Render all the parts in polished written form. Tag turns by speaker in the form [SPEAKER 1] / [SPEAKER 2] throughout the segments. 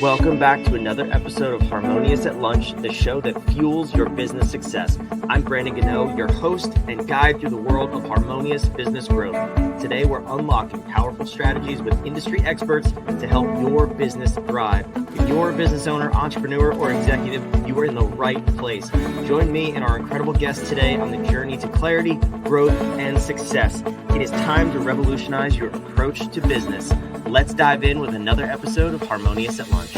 [SPEAKER 1] Welcome back to another episode of Harmonious at Lunch, the show that fuels your business success. I'm Brandon Gano, your host and guide through the world of harmonious business growth. Today, we're unlocking powerful strategies with industry experts to help your business thrive. If you're a business owner, entrepreneur, or executive, you are in the right place. Join me and our incredible guest today on the journey to clarity, growth, and success. It is time to revolutionize your approach to business. Let's dive in with another episode of Harmonious at Lunch.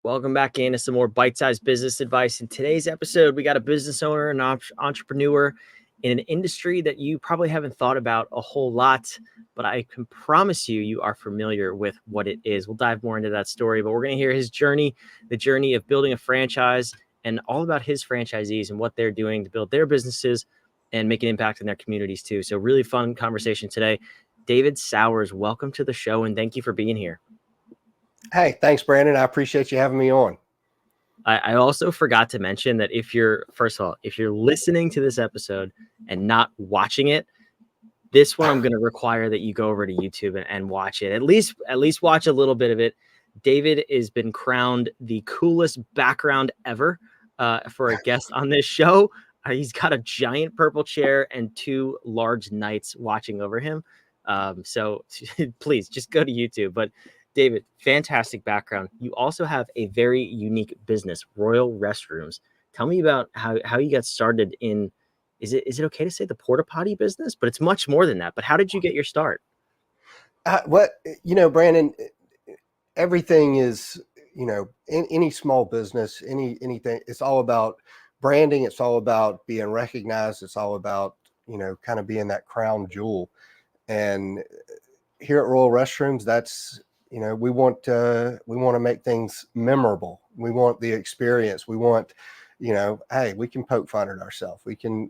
[SPEAKER 1] Welcome back into some more bite-sized business advice. In today's episode, we got a business owner and entrepreneur in an industry that you probably haven't thought about a whole lot, but I can promise you, you are familiar with what it is. We'll dive more into that story, but we're going to hear his journey, the journey of building a franchise, and all about his franchisees and what they're doing to build their businesses and make an impact in their communities too. So really fun conversation today. David Sauers, welcome to the show, and thank you for being here.
[SPEAKER 2] Hey, thanks, Brandon. I appreciate you having me on.
[SPEAKER 1] I also forgot to mention that if you're listening to this episode and not watching it, this one I'm going to require that you go over to YouTube and watch it. At least watch a little bit of it. David has been crowned the coolest background ever for a guest on this show. He's got a giant purple chair and two large knights watching over him. So please just go to YouTube. But David, fantastic background. You also have a very unique business, Royal Restrooms. Tell me about how you got started in, is it okay to say the porta-potty business? But it's much more than that. But how did you get your start?
[SPEAKER 2] Brandon, everything is, in any small business, anything, it's all about branding. It's all about being recognized. It's all about, kind of being that crown jewel. And here at Royal Restrooms, that's, we want to make things memorable. We want the experience. We want, hey, we can poke fun at ourselves. We can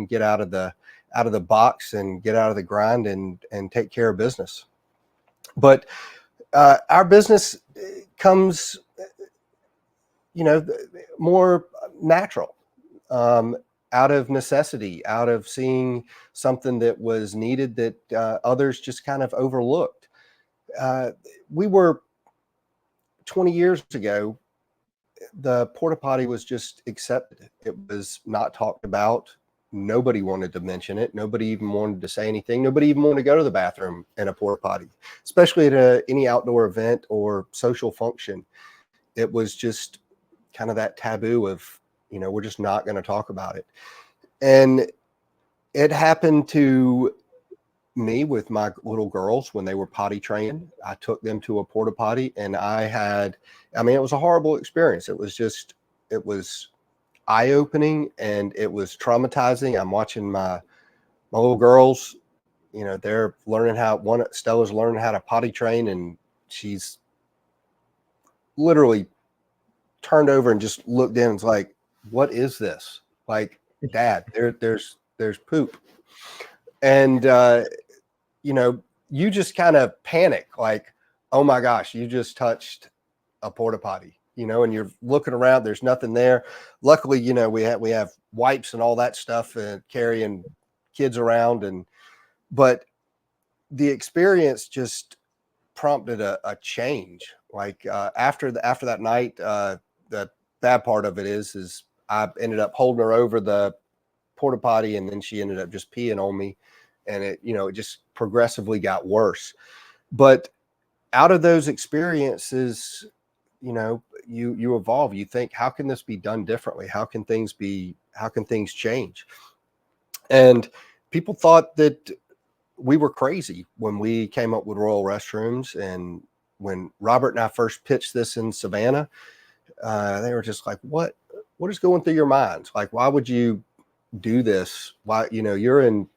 [SPEAKER 2] get out of the box and get out of the grind and take care of business. But our business comes, more natural, out of necessity, out of seeing something that was needed that others just kind of overlooked. We were 20 years ago, the porta potty was just accepted. It was not talked about. Nobody wanted to mention it. Nobody even wanted to say anything. Nobody even wanted to go to the bathroom in a porta potty, especially at any outdoor event or social function. It was just kind of that taboo of, we're just not going to talk about it. And it happened to me with my little girls when they were potty trained. I took them to a porta potty, and it was a horrible experience. It was eye-opening, and it was traumatizing. I'm watching my little girls, they're learning Stella's learning how to potty train, and she's literally turned over and just looked in and was like, what is this? Like, Dad, there's poop. And you just kind of panic, like, oh my gosh, you just touched a porta potty, and you're looking around, there's nothing there. Luckily, we have wipes and all that stuff and carrying kids around. But the experience just prompted a change. Like after that night, the bad part of it is I ended up holding her over the porta potty, and then she ended up just peeing on me. And it just progressively got worse. But out of those experiences, you evolve. You think, how can this be done differently? How can things change? And people thought that we were crazy when we came up with Royal Restrooms. And when Robert and I first pitched this in Savannah, they were just like, what is going through your minds? Like, why would you do this? Why, you're in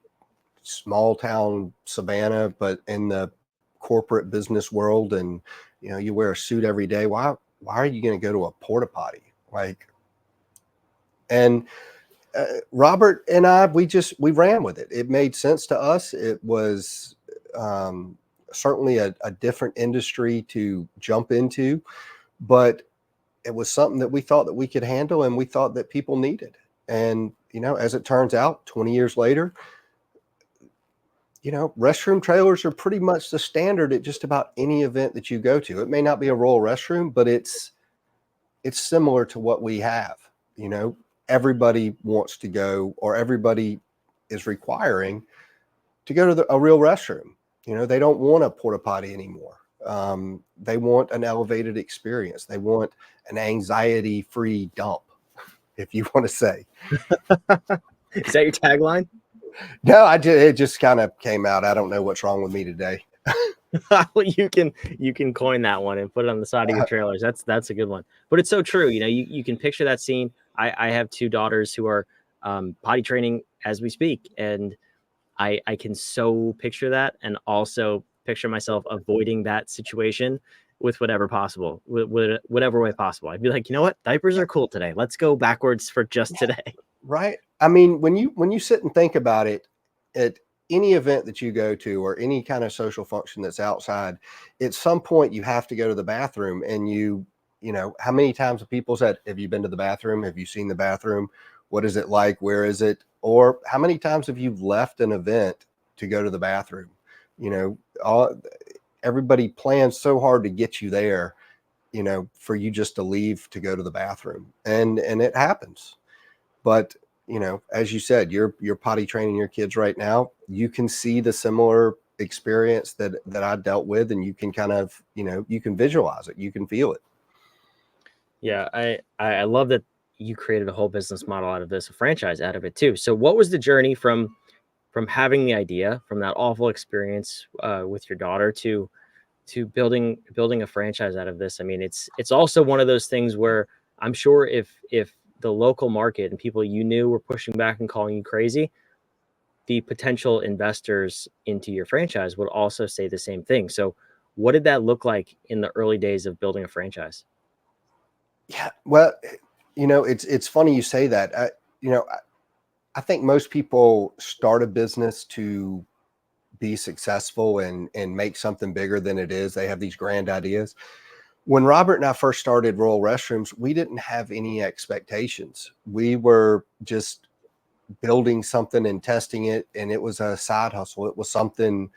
[SPEAKER 2] small town Savannah, but in the corporate business world, and you wear a suit every day. Why are you going to go to a porta potty? Robert and I, we ran with it. It made sense to us. It was certainly a different industry to jump into, but it was something that we thought that we could handle, and we thought that people needed. And as it turns out, 20 years later, restroom trailers are pretty much the standard at just about any event that you go to. It may not be a Royal Restroom, but it's similar to what we have. Everybody wants to go, or everybody is requiring to go to a real restroom. They don't want a porta potty anymore. They want an elevated experience. They want an anxiety-free dump, if you want to say.
[SPEAKER 1] Is that your tagline?
[SPEAKER 2] No, it just kind of came out. I don't know what's wrong with me today.
[SPEAKER 1] Well, you can coin that one and put it on the side of your trailers. That's a good one. But it's so true. You can picture that scene. I have two daughters who are potty training as we speak, and I can so picture that, and also picture myself avoiding that situation with whatever possible, whatever way possible. I'd be like, you know what, diapers are cool today. Let's go backwards for just today.
[SPEAKER 2] Right. I mean, when you sit and think about it, at any event that you go to or any kind of social function that's outside, at some point you have to go to the bathroom. And how many times have people said, have you been to the bathroom? Have you seen the bathroom? What is it like? Where is it? Or how many times have you left an event to go to the bathroom? Everybody plans so hard to get you there, for you just to leave to go to the bathroom. And it happens. But, as you said, you're potty training your kids right now. You can see the similar experience that I dealt with, and you can kind of, you can visualize it. You can feel it.
[SPEAKER 1] Yeah, I love that you created a whole business model out of this, a franchise out of it too. So what was the journey from having the idea, from that awful experience with your daughter to building a franchise out of this? I mean, it's also one of those things where I'm sure if the local market and people you knew were pushing back and calling you crazy, the potential investors into your franchise would also say the same thing. So what did that look like in the early days of building a franchise?
[SPEAKER 2] Yeah. Well, it's funny you say that. I think most people start a business to be successful and make something bigger than it is. They have these grand ideas. When Robert and I first started Royal Restrooms, we didn't have any expectations. We were just building something and testing it, and it was a side hustle. It was something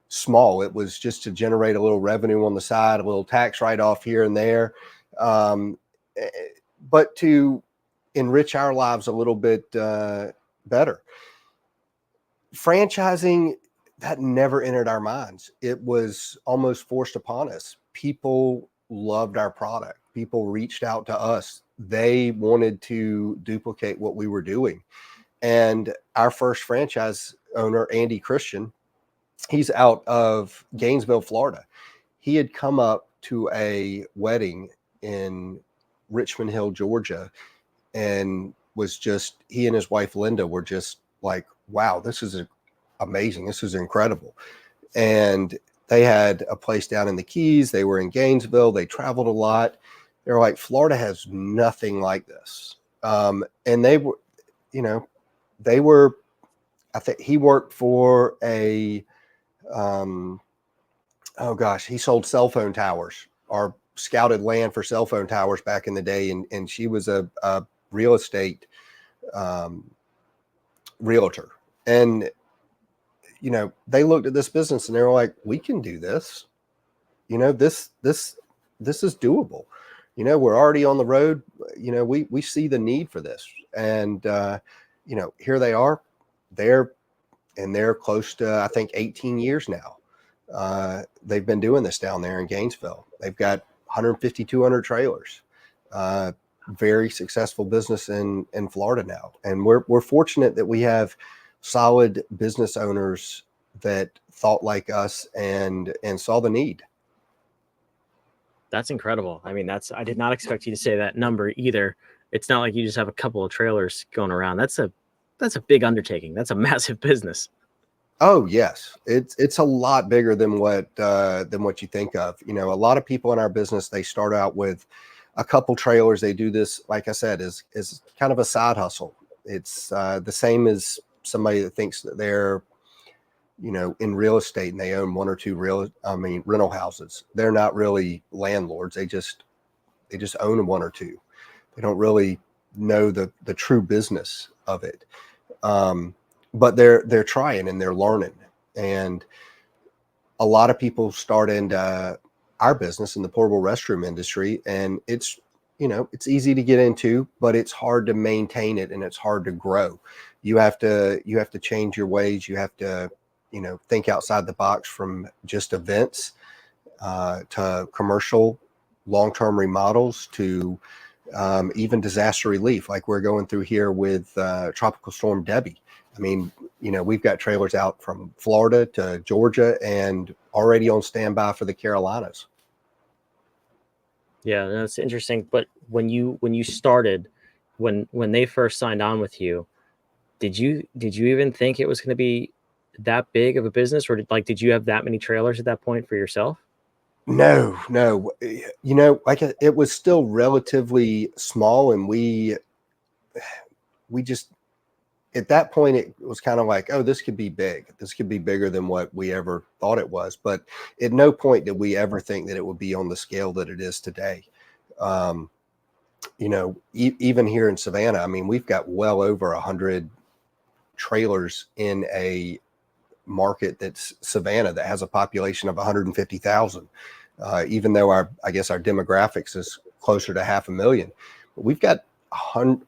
[SPEAKER 2] small. It was just to generate a little revenue on the side, a little tax write-off here and there, but to enrich our lives a little bit better. Franchising, that never entered our minds. It was almost forced upon us. People loved our product. People reached out to us. They wanted to duplicate what we were doing. And our first franchise owner, Andy Christian, he's out of Gainesville, Florida. He had come up to a wedding in Richmond Hill, Georgia, and he and his wife, Linda, were just like, wow, this is amazing. This is incredible. And they had a place down in the Keys. They were in Gainesville. They traveled a lot. They were like, Florida has nothing like this. And they were, I think he worked for he sold cell phone towers, or scouted land for cell phone towers back in the day. And she was a real estate realtor. And they looked at this business and they were like, we can do this. This is doable. We're already on the road. We see the need for this. And, here they are. They're close to, I think, 18 years now. They've been doing this down there in Gainesville. They've got 150, 200 trailers. Very successful business in Florida now. And we're fortunate that we have solid business owners that thought like us and saw the need.
[SPEAKER 1] That's incredible. I mean, I did not expect you to say that number either. It's not like you just have a couple of trailers going around. That's a big undertaking. That's a massive business.
[SPEAKER 2] Oh yes. It's a lot bigger than what you think of. A lot of people in our business, they start out with a couple trailers. They do this, like I said, is kind of a side hustle. It's the same as somebody that thinks that they're, in real estate and they own one or two rental houses. They're not really landlords. They just own one or two. They don't really know the true business of it. But they're trying and they're learning. And a lot of people start into our business in the portable restroom industry, and it's, it's easy to get into, but it's hard to maintain it and it's hard to grow. You have to change your ways. You have to, think outside the box from just events to commercial long-term remodels to even disaster relief, like we're going through here with Tropical Storm Debbie. I mean, we've got trailers out from Florida to Georgia and already on standby for the Carolinas.
[SPEAKER 1] Yeah, that's interesting. But when you started, when they first signed on with you, did you even think it was going to be that big of a business, or did you have that many trailers at that point for yourself?
[SPEAKER 2] No, no. It was still relatively small, and we just, at that point, it was kind of like, oh, this could be big. This could be bigger than what we ever thought it was. But at no point did we ever think that it would be on the scale that it is today. Even here in Savannah, I mean, we've got well over 100 trailers in a market that's Savannah that has a population of 150,000. Even though our demographics is closer to 500,000, but we've got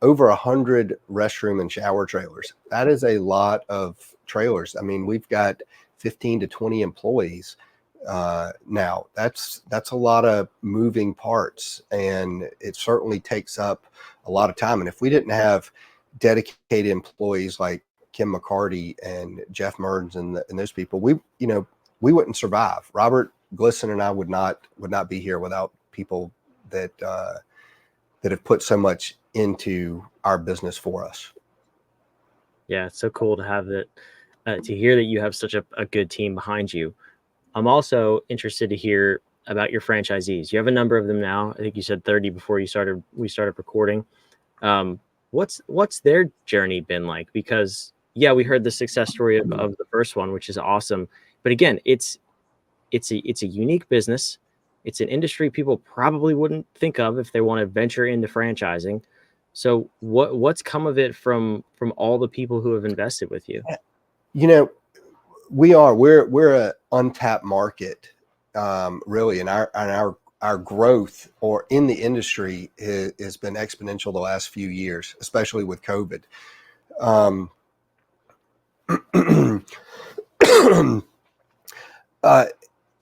[SPEAKER 2] over 100 restroom and shower trailers. That is a lot of trailers. I mean, we've got 15 to 20 employees now. That's a lot of moving parts, and it certainly takes up a lot of time. And if we didn't have dedicated employees like Kim McCarty and Jeff Merns and those people, we wouldn't survive. Robert Glisson and I would not be here without people that have put so much into our business for us.
[SPEAKER 1] Yeah, it's so cool to have that, to hear that you have such a good team behind you. I'm also interested to hear about your franchisees. You have a number of them now. I think you said 30 before we started recording. What's their journey been like? Because yeah, we heard the success story of the first one, which is awesome. But again, it's a unique business. It's an industry people probably wouldn't think of if they want to venture into franchising. So what's come of it from all the people who have invested with you?
[SPEAKER 2] We're an untapped market, really, and our growth or in the industry has been exponential the last few years, especially with COVID.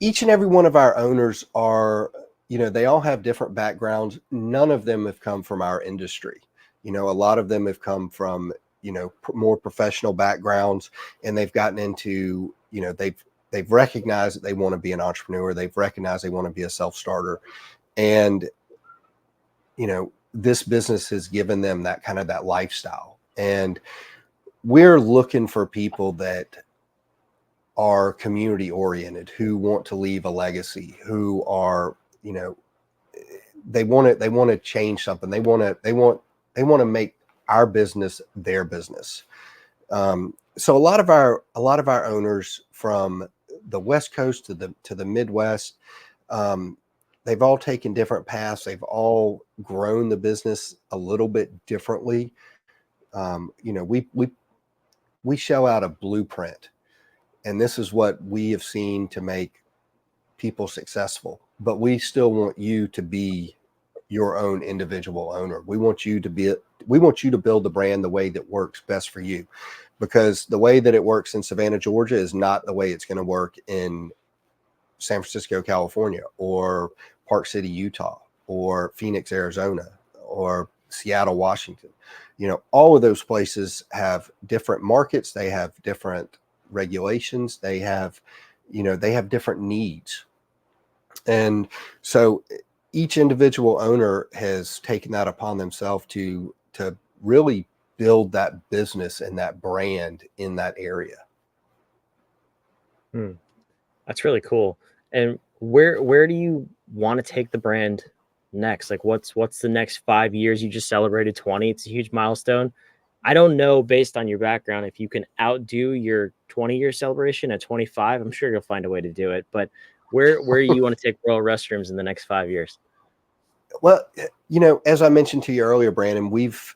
[SPEAKER 2] Each and every one of our owners are, they all have different backgrounds. None of them have come from our industry. A lot of them have come from, more professional backgrounds, and they've gotten into, they've recognized that they want to be an entrepreneur. They've recognized they want to be a self-starter. And, this business has given them that kind of that lifestyle. And we're looking for people that are community oriented, who want to leave a legacy, who are, they want to change something. They want to make our business their business. So a lot of our owners from the West Coast to the Midwest, they've all taken different paths. They've all grown the business a little bit differently. We show out a blueprint, and this is what we have seen to make people successful. But we still want you to be your own individual owner. We want you to build the brand the way that works best for you, because the way that it works in Savannah, Georgia is not the way it's going to work in San Francisco, California, or Park City, Utah, or Phoenix, Arizona, or Seattle, Washington. All of those places have different markets. They have different regulations. They have different needs. And so each individual owner has taken that upon themselves to really build that business and that brand in that area.
[SPEAKER 1] That's really cool. And where do you want to take the brand next? Like what's the next 5 years? You just celebrated 20. It's a huge milestone. I don't know, based on your background, if you can outdo your 20-year celebration at 25. I'm sure you'll find a way to do it. But where do you want to take Royal Restrooms in the next 5 years?
[SPEAKER 2] Well, as I mentioned to you earlier, Brandon, we've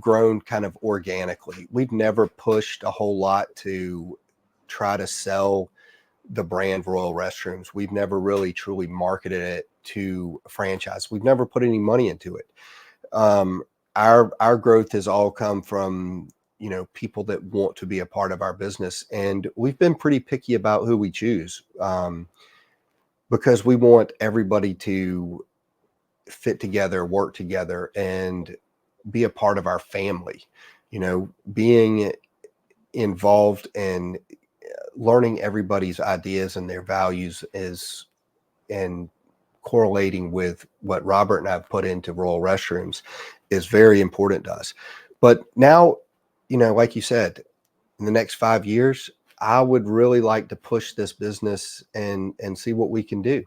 [SPEAKER 2] grown kind of organically. We've never pushed a whole lot to try to sell the brand Royal Restrooms. We've never really truly marketed it to a franchise. We've never put any money into it. Our growth has all come from, you know, people that want to be a part of our business, and we've been pretty picky about who we choose, because we want everybody to fit together, work together, and be a part of our family. You know, being involved and learning everybody's ideas and their values is, and correlating with what Robert and I've put into Royal Restrooms, is very important to us. But now, you know, like you said, in the next 5 years, I would really like to push this business and see what we can do.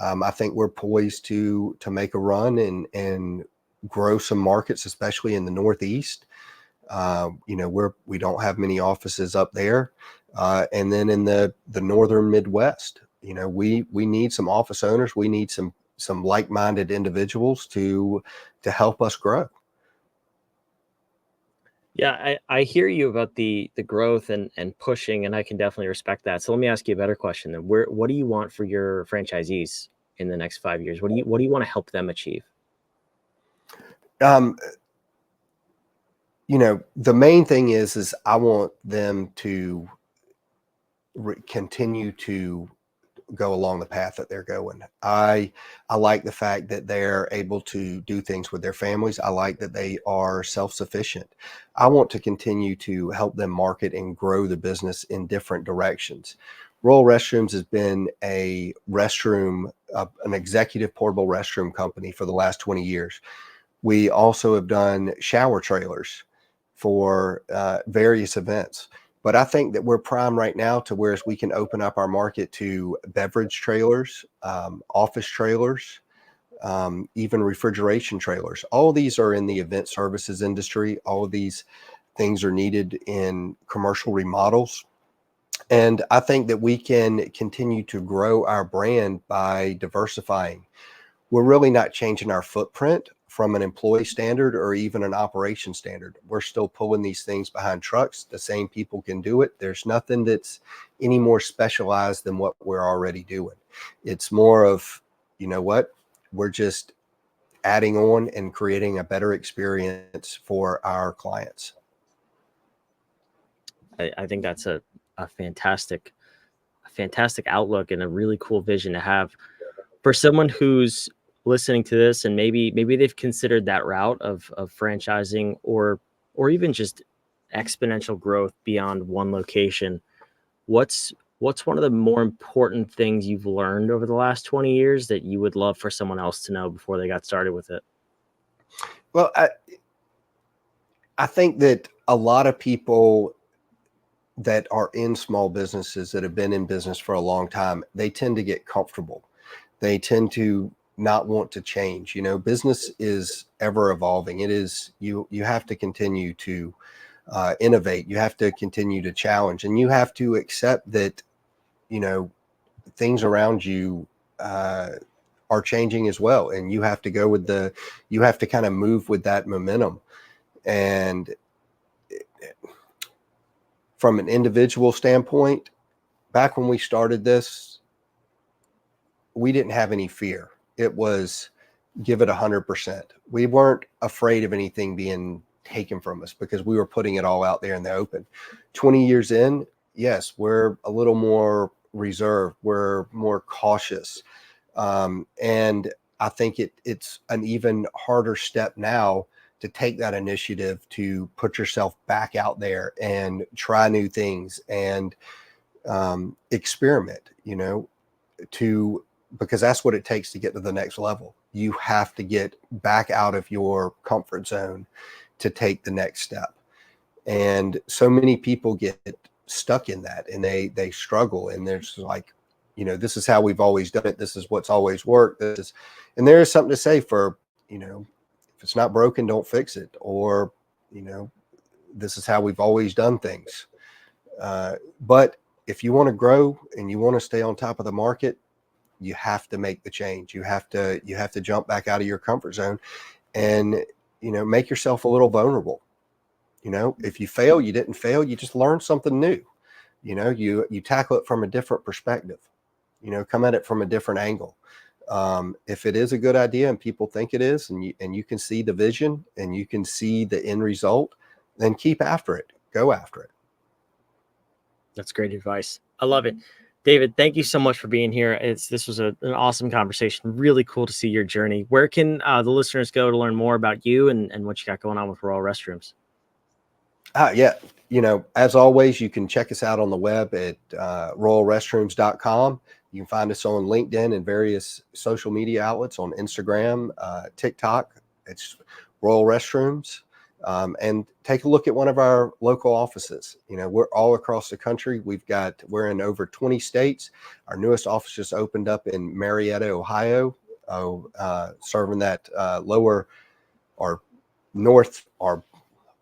[SPEAKER 2] I think we're poised to make a run and grow some markets, especially in the Northeast. You know, we don't have many offices up there, and then in the northern Midwest. You know, we need some office owners. We need some like-minded individuals to help us grow.
[SPEAKER 1] Yeah, I hear you about the growth and pushing, and I can definitely respect that. So let me ask you a better question then. What do you want for your franchisees in the next 5 years? What do you want to help them achieve?
[SPEAKER 2] You know, the main thing is I want them to continue to go along the path that they're going. I like the fact that they're able to do things with their families. I like that they are self-sufficient. I want to continue to help them market and grow the business in different directions. Royal Restrooms has been a restroom, an executive portable restroom company for the last 20 years. We also have done shower trailers for various events. But I think that we're prime right now to where we can open up our market to beverage trailers, office trailers, even refrigeration trailers. All of these are in the event services industry. All of these things are needed in commercial remodels. And I think that we can continue to grow our brand by diversifying. We're really not changing our footprint from an employee standard or even an operation standard. We're still pulling these things behind trucks. The same people can do it. There's nothing that's any more specialized than what we're already doing. It's more of, you know what, we're just adding on and creating a better experience for our clients.
[SPEAKER 1] I think that's a fantastic outlook and a really cool vision to have for someone who's listening to this, and maybe they've considered that route of franchising or even just exponential growth beyond one location. What's one of the more important things you've learned over the last 20 years that you would love for someone else to know before they got started with it?
[SPEAKER 2] Well, I think that a lot of people that are in small businesses that have been in business for a long time, they tend to get comfortable. They tend to not want to change. You know, business is ever evolving. It is, you have to continue to innovate. You have to continue to challenge, and you have to accept that, you know, things around you are changing as well. And you have to go with you have to kind of move with that momentum. And from an individual standpoint, back when we started this, we didn't have any fear. It was give it 100%. We weren't afraid of anything being taken from us because we were putting it all out there in the open. 20 years in, yes, we're a little more reserved. We're more cautious. And I think it's an even harder step now to take that initiative, to put yourself back out there and try new things and experiment, you know, because that's what it takes to get to the next level. You have to get back out of your comfort zone to take the next step. And so many people get stuck in that, and they struggle, and they're just like, you know, this is how we've always done it. This is what's always worked. And there is something to say for, you know, if it's not broken, don't fix it. Or, you know, this is how we've always done things. But if you want to grow and you want to stay on top of the market, you have to make the change. You have to jump back out of your comfort zone and, you know, make yourself a little vulnerable. You know, if you fail, you didn't fail. You just learned something new. You tackle it from a different perspective, come at it from a different angle. If it is a good idea and people think it is, and you can see the vision and you can see the end result, then keep after it, go after it.
[SPEAKER 1] That's great advice. I love it. David, thank you so much for being here. This was an awesome conversation. Really cool to see your journey. Where can the listeners go to learn more about you and what you got going on with Royal Restrooms?
[SPEAKER 2] Yeah. As always, you can check us out on the web at royalrestrooms.com. You can find us on LinkedIn and various social media outlets on Instagram, TikTok. It's Royal Restrooms. And take a look at one of our local offices. We're all across the country. We're in over 20 states. Our newest office just opened up in Marietta, Ohio, serving that lower or north or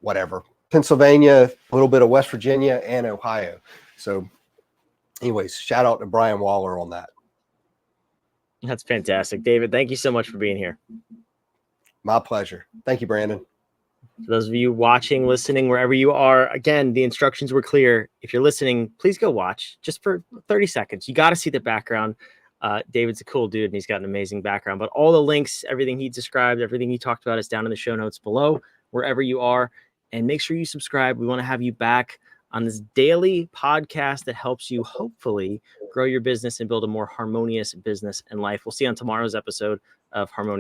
[SPEAKER 2] whatever, Pennsylvania, a little bit of West Virginia and Ohio. So anyways, shout out to Brian Waller on that.
[SPEAKER 1] That's fantastic. David, thank you so much for being here.
[SPEAKER 2] My pleasure. Thank you, Brandon.
[SPEAKER 1] For those of you watching, listening, wherever you are, again, the instructions were clear. If you're listening, please go watch just for 30 seconds. You got to see the background. David's a cool dude and he's got an amazing background, but all the links, everything he described, everything he talked about is down in the show notes below, wherever you are. And make sure you subscribe. We want to have you back on this daily podcast that helps you hopefully grow your business and build a more harmonious business and life. We'll see you on tomorrow's episode of Harmonious.